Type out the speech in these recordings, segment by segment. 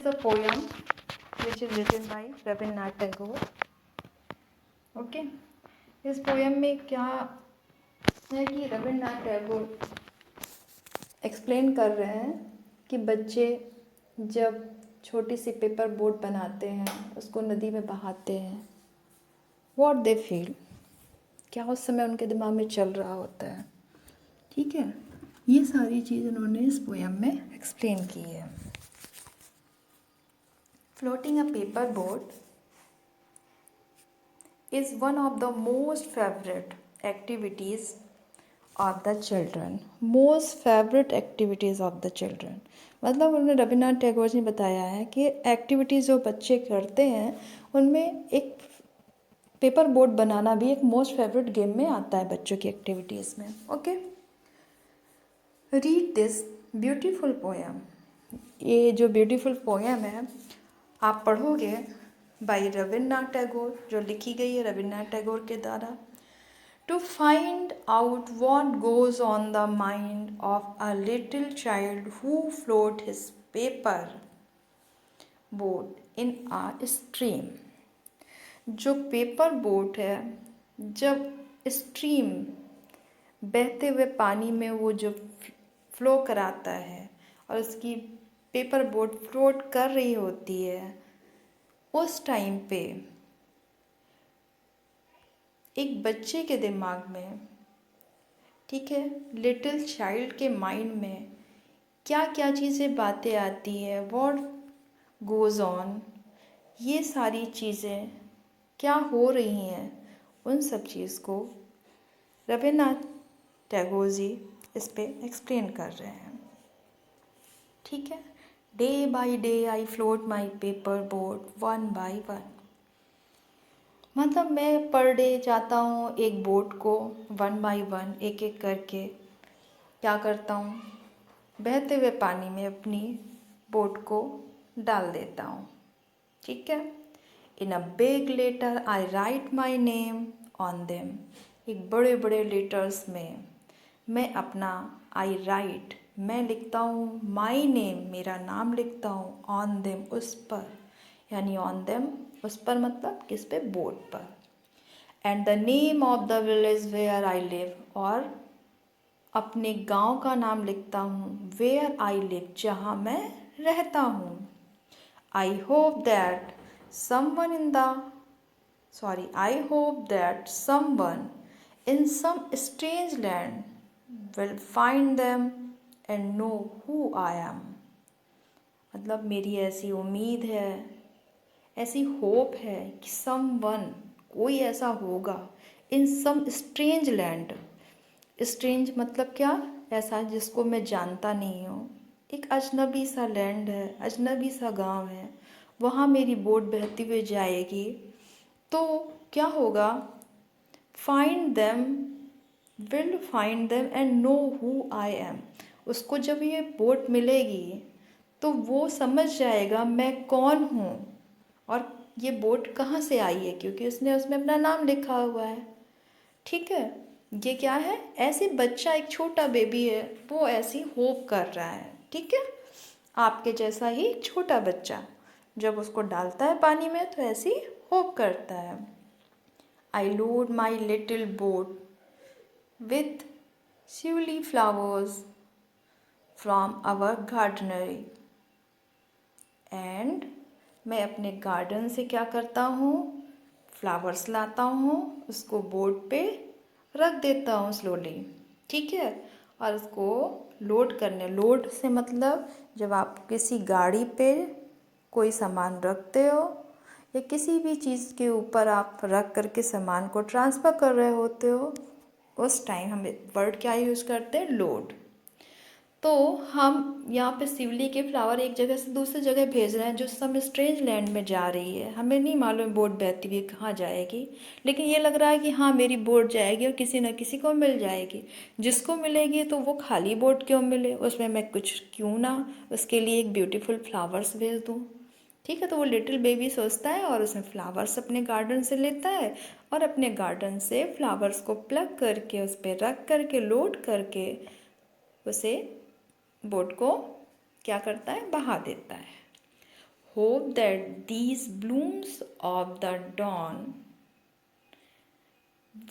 A poem which is written by Rabindranath Tagore. Okay इस poem में क्या है कि रविन्द्रनाथ टैगोर एक्सप्लेन कर रहे हैं कि बच्चे जब छोटी सी पेपर बोट बनाते हैं, उसको नदी में बहाते हैं, व्हाट दे फील, क्या उस समय उनके दिमाग में चल रहा होता है। ठीक है, ये सारी चीज़ उन्होंने इस पोएम में एक्सप्लेन की है। Floating a paper boat is one of the most favorite activities of the children. Most favorite activities of the children. मतलब उन्होंने रविन्द्रनाथ टैगोर जी ने बताया है कि एक्टिविटीज़ जो बच्चे करते हैं उनमें एक पेपर बोट बनाना भी एक मोस्ट फेवरेट गेम में आता है बच्चों की एक्टिविटीज़ में। Okay, read this beautiful poem. ये जो ब्यूटीफुल पोएम है आप पढ़ोगे बाई रविन्द्रनाथ टैगोर, जो लिखी गई है रविन्द्रनाथ टैगोर के द्वारा। To find out what goes on the mind of a little child who float his paper boat in a stream. जो पेपर बोट है, जब स्ट्रीम बहते हुए पानी में वो जो फ्लो कराता है और उसकी पेपर बोट फ्लोट कर रही होती है, उस टाइम पे एक बच्चे के दिमाग में, ठीक है, लिटिल चाइल्ड के माइंड में क्या क्या चीज़ें बातें आती है, व्हाट गोज़ ऑन, ये सारी चीज़ें क्या हो रही हैं, उन सब चीज़ को रविन्द्रनाथ टैगोर जी इस पे एक्सप्लेन कर रहे हैं। ठीक है, day by day I float my paper boat one by one. मतलब मैं पर डे जाता हूँ एक बोट को वन बाई वन, एक एक करके क्या करता हूँ, बहते हुए पानी में अपनी बोट को डाल देता हूँ। ठीक है, in a big letter I write my name on them. एक बड़े बड़े लेटर्स में मैं अपना आई राइट, मैं लिखता हूँ, माई नेम, मेरा नाम लिखता हूँ, ऑन देम, उस पर, यानी ऑन देम उस पर मतलब किस पे, बोट पर। And the name of the village where I live, और अपने गांव का नाम लिखता हूँ, वेयर आई लिव, जहाँ मैं रहता हूँ। I hope that someone in the I hope that someone in some strange land will find them and know who I am। मतलब मेरी ऐसी उम्मीद है, ऐसी होप है कि someone, कोई ऐसा होगा, in some strange land, strange मतलब क्या, ऐसा जिसको मैं जानता नहीं हूँ, एक अजनबी सा लैंड है, अजनबी सा गांव है, वहाँ मेरी बोट बहती हुई जाएगी, तो क्या होगा, find them, will find them and know who I am. उसको जब ये बोट मिलेगी तो वो समझ जाएगा मैं कौन हूँ और ये बोट कहाँ से आई है, क्योंकि उसने उसमें अपना नाम लिखा हुआ है। ठीक है, ये क्या है, ऐसे बच्चा, एक छोटा बेबी है, वो ऐसी होप कर रहा है। ठीक है, आपके जैसा ही छोटा बच्चा जब उसको डालता है पानी में तो ऐसी होप करता है। I load my little boat with shiuli flowers from our garden. And मैं अपने गार्डन से क्या करता हूँ, फ्लावर्स लाता हूँ, उसको बोट पे रख देता हूँ स्लोली। ठीक है, और उसको लोड करने, लोड से मतलब जब आप किसी गाड़ी पे कोई सामान रखते हो या किसी भी चीज़ के ऊपर आप रख करके सामान को ट्रांसफ़र कर रहे होते हो, उस टाइम हम वर्ड क्या यूज़ करते हैं, लोड। तो हम यहाँ पे शिवली के फ्लावर एक जगह से दूसरी जगह भेज रहे हैं, जो सम स्ट्रेंज लैंड में जा रही है, हमें नहीं मालूम बोट बहती हुई कहाँ जाएगी, लेकिन ये लग रहा है कि हाँ मेरी बोट जाएगी और किसी न किसी को मिल जाएगी। जिसको मिलेगी तो वो खाली बोट क्यों मिले, उसमें मैं कुछ क्यों ना उसके लिए एक ब्यूटीफुल फ्लावर्स भेज दूँ। ठीक है, तो वो लिटिल बेबी सोचता है और उसमें फ्लावर्स अपने गार्डन से लेता है और अपने गार्डन से फ्लावर्स को प्लग करके उस पर रख करके लोड करके उसे बोट को क्या करता है, बहा देता है। hope that these blooms of the dawn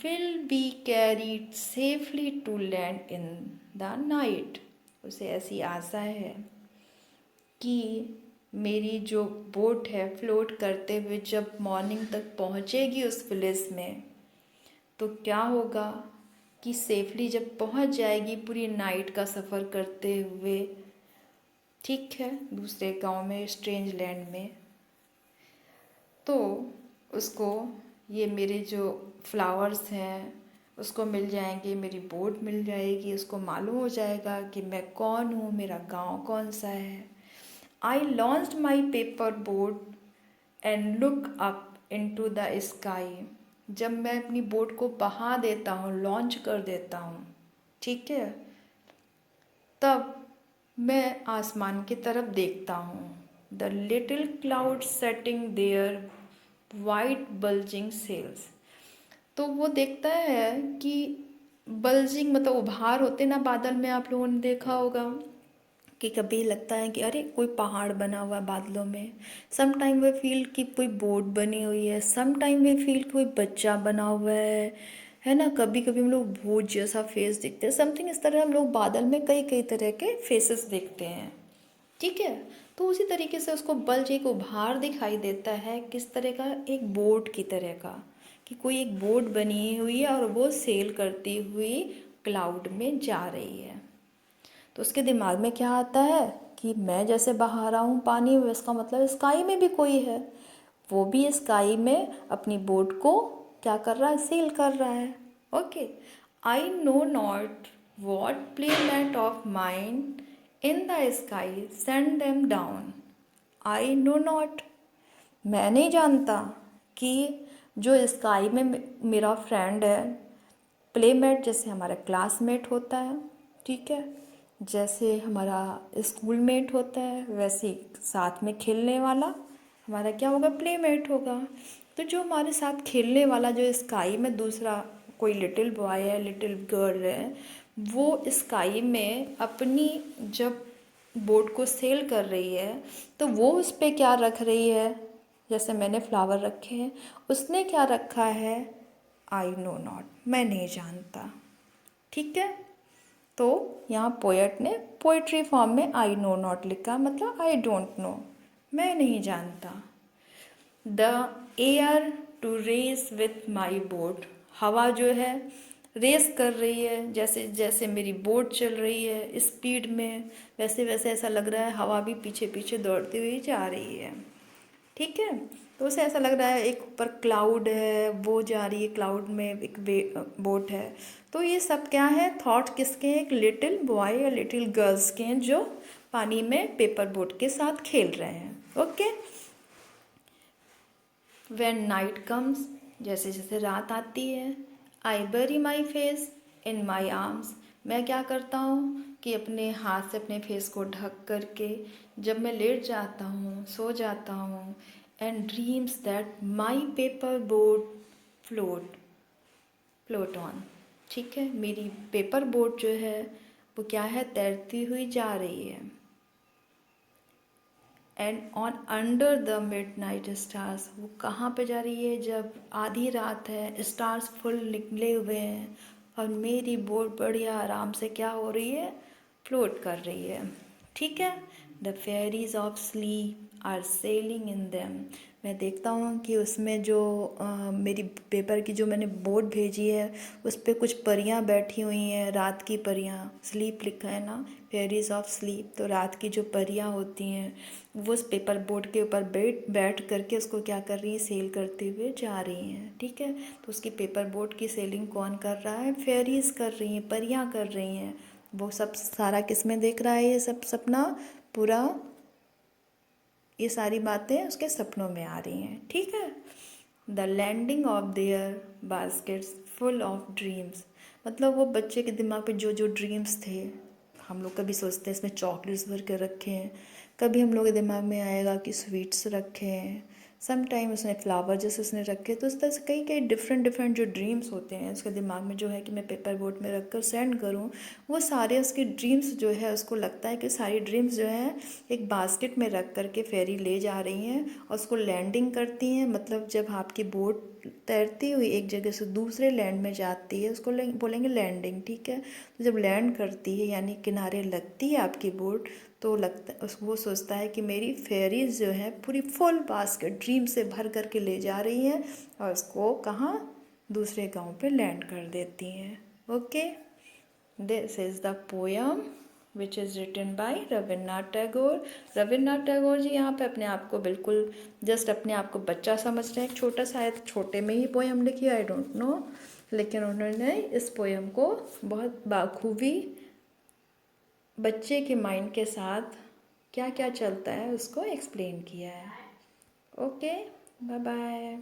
will be carried safely to land in the night. उसे ऐसी आशा है कि मेरी जो बोट है फ्लोट करते हुए जब मॉर्निंग तक पहुंचेगी उस विलेज में, तो क्या होगा कि सेफली जब पहुंच जाएगी पूरी नाइट का सफ़र करते हुए, ठीक है, दूसरे गांव में, स्ट्रेंज लैंड में, तो उसको ये मेरे जो फ्लावर्स हैं उसको मिल जाएंगे, मेरी बोट मिल जाएगी, उसको मालूम हो जाएगा कि मैं कौन हूँ, मेरा गांव कौन सा है। I launched my paper boat and look up into the sky. जब मैं अपनी बोट को बहा देता हूँ, लॉन्च कर देता हूँ, ठीक है, तब मैं आसमान की तरफ देखता हूँ। The little cloud setting there white bulging sails. तो वो देखता है कि बल्जिंग मतलब उभार होते ना बादल में, आप लोगों ने देखा होगा कि कभी लगता है कि अरे कोई पहाड़ बना हुआ है बादलों में। सम टाइम वे फील कि कोई बोट बनी हुई है, सम टाइम वे फील कोई बच्चा बना हुआ है ना। कभी कभी हम लोग भूत जैसा फेस देखते हैं, समथिंग इस तरह हम लोग बादल में कई कई तरह के फेसेस देखते हैं, ठीक है। तो उसी तरीके से उसको बल्ज एक उभार दिखाई देता है, किस तरह का, एक बोट की तरह का, कि कोई एक बोट बनी हुई है और वो सेल करती हुई क्लाउड में जा रही है। तो उसके दिमाग में क्या आता है कि मैं जैसे बहा रहा हूँ पानी में, इसका मतलब स्काई में भी कोई है, वो भी स्काई में अपनी बोट को क्या कर रहा है, सेल कर रहा है। Okay, I know not what playmate of mind in the sky send them down. I know not, मैं नहीं जानता कि जो स्काई में मेरा फ्रेंड है, प्लेमेट जैसे हमारा क्लासमेट होता है, ठीक है, जैसे हमारा स्कूलमेट होता है, वैसे ही साथ में खेलने वाला हमारा क्या होगा, प्लेमेट होगा। तो जो हमारे साथ खेलने वाला जो स्काई में दूसरा कोई लिटिल बॉय है, लिटिल गर्ल है, वो स्काई में अपनी जब बोट को सेल कर रही है, तो वो उस पर क्या रख रही है, जैसे मैंने फ्लावर रखे हैं, उसने क्या रखा है, आई नो नॉट, मैं नहीं जानता, ठीक है। तो यहाँ पोएट ने पोइट्री फॉर्म में आई नो नॉट लिखा, मतलब आई डोंट नो, मैं नहीं जानता। The air to race with my boat, हवा जो है रेस कर रही है, जैसे जैसे मेरी बोट चल रही है स्पीड में, वैसे वैसे ऐसा लग रहा है हवा भी पीछे पीछे दौड़ती हुई जा रही है, ठीक है। तो उसे ऐसा लग रहा है एक ऊपर क्लाउड है, वो जा रही है क्लाउड में, एक बोट है। तो ये सब क्या है, थॉट किसके हैं, एक लिटिल बॉय या लिटिल गर्ल्स के हैं जो पानी में पेपर बोट के साथ खेल रहे हैं। ओके, व्हेन नाइट कम्स, जैसे जैसे रात आती है, आई बरी my face in my arms, मैं क्या करता हूँ कि अपने हाथ से अपने फेस को ढक करके जब मैं लेट जाता हूँ, सो जाता हूँ, and dreams that my paper boat float on, ठीक है, मेरी पेपर बोट जो है वो क्या है, तैरती हुई जा रही है। And on under the mid night stars, वो कहाँ पे जा रही है, जब आधी रात है, स्टार्स फुल निकले हुए हैं और मेरी बोट बढ़िया आराम से क्या हो रही है, फ्लोट कर रही है, ठीक है। The fairies of sleep are sailing in them, मैं देखता हूँ कि उसमें जो मेरी पेपर की जो मैंने बोट भेजी है उस पर कुछ परियाँ बैठी हुई हैं, रात की परियाँ, स्लीप लिखा है ना, फेयरीज ऑफ स्लीप, तो रात की जो परियाँ होती हैं वो उस पेपर बोट के ऊपर बैठ करके उसको क्या कर रही है, सेल करते हुए जा रही हैं, ठीक है। तो उसकी पेपर बोट की सेलिंग कौन कर रहा है, फेयरीज कर रही हैं, परियाँ कर रही हैं। वो सब सारा किस में देख रहा है, ये सब सपना पूरा, ये सारी बातें उसके सपनों में आ रही हैं, ठीक है। The landing of their baskets full of dreams, मतलब वो बच्चे के दिमाग पे जो जो ड्रीम्स थे, हम लोग कभी सोचते हैं इसमें चॉकलेट्स भर के रखे हैं, कभी हम लोग के दिमाग में आएगा कि स्वीट्स रखे हैं, सम टाइम उसने फ्लावर जैसे उसने रखे, तो इस तरह से कई कई डिफरेंट डिफरेंट जो ड्रीम्स होते हैं उसके दिमाग में, जो है कि मैं पेपर बोट में रख कर सेंड करूँ, वो सारे उसके ड्रीम्स जो है उसको लगता है कि सारी ड्रीम्स जो है एक बास्केट में रख कर के फेरी ले जा रही हैं और उसको लैंडिंग करती हैं। मतलब जब आपकी बोट तैरती हुई एक जगह से दूसरे लैंड में जाती है, उसको बोलेंगे लैंडिंग, ठीक है। तो जब लैंड करती है यानी किनारे लगती है आपकी बोट, तो लगता वो सोचता है कि मेरी फेरीज जो है पूरी फुल बास्केट ड्रीम से भर करके ले जा रही हैं और उसको कहाँ, दूसरे गांव पे लैंड कर देती हैं। Okay, this is the poem which is written by Rabindranath Tagore. Rabindranath Tagore ji यहाँ पे अपने आप को बिल्कुल जस्ट अपने आप को बच्चा समझ रहे हैं, छोटा, शायद छोटे में ही पोयम लिखी, आई डोंट नो, लेकिन उन्होंने इस पोयम को बहुत बाखूबी बच्चे के माइंड के साथ क्या क्या चलता है उसको एक्सप्लेन किया है। Okay, bye bye.